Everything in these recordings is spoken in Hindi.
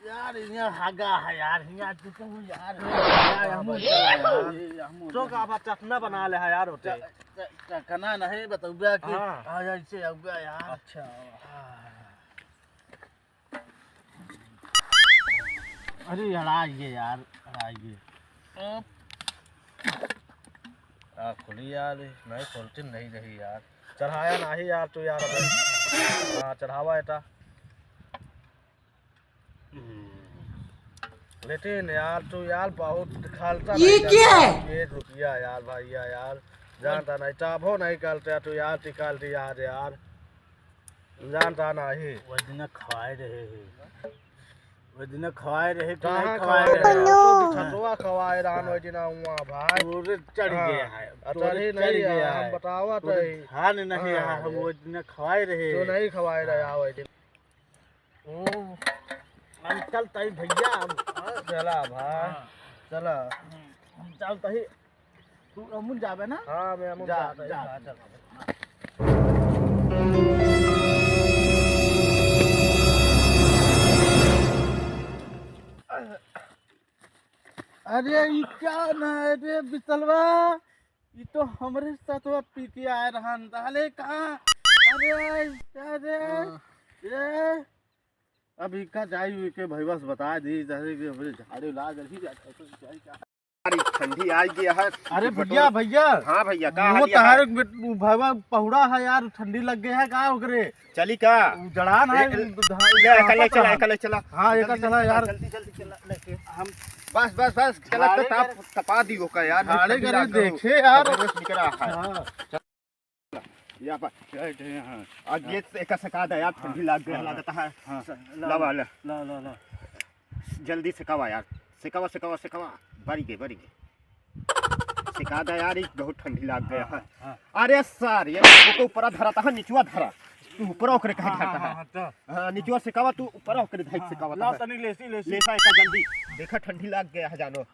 यार यहाँ हागा है यार यहाँ तो यार जो का आप चखना बना ले है यार होते चखना नहीं बताऊंगा कि हाँ ऐसे आऊंगा यार। अच्छा अरे हराइए यार हराइए खुली यार नहीं खोलती नहीं रही यार चढ़ाया नहीं यार तू यार हाँ चढ़ावा एटा लेकिन यार तू यार बहुत खालता ये क्या है ये रुपया यार भैया यार जानता नहीं चाभो नहीं करते तू यार निकाल दिया यार जानता नहीं वो दिन खवाए रहे वो दिन खवाए रहे कहाँ खवाए छतुआ खवाए रहन वो दिन हुआ भाई पूरे चढ़ गया है चढ़ी नहीं गया हम बतावा तो हाँ नहीं हम वो दिन खवाए रहे तो नहीं खवाए रहा वो दिन चल तई भैया चला भाई चला चल तही तू अमुन जाबे ना हाँ मैं अमुन जा चल अरे ये क्या ना रे बिसलवा ये तो हमारे साथ वो पी के आए रहन ताले कहाँ अरे ये अभी का जाई हुई के भाई बस बता दी जैसे कि हमारे झाड़ू ला जल्दी क्या अरे ठंडी आ गया है। अरे भैया भैया हाँ भैया का वो तहारे भाई पहुड़ा है यार ठंडी लग गई है का ओकरे चली का जड़ान है कल चला हाँ एक चला यार जल्दी जल्दी चला लेके हम बस बस बस चला तो ताप तपा दी का यार झाड़े करे देखे यार निकल रहा है यहाँ पर आज ये एक सका दे यार ठंडी लग गया लगता है। लवा ले ला ला ला जल्दी सिकावा यार सिकावा सिकावा सिकावा बड़ी गई सिका दे यार बहुत ठंडी लग गया है। अरे सर ये ऊपर धरा था नीचवा धरा तू ऊपर ओकरे कहे धरता है हां नीचवा सिकावा तू ऊपर ओकरे धाई सिकावा ला तनी लेसी लेसा का जल्दी देखा ठंडी लग गया है जानो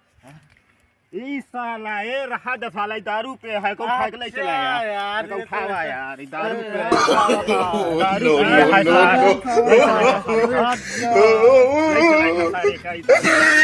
ई साला ए रहा दसाला दारू पे है को फेंक ले चला यार को खावा यार दारू पे दारू पे है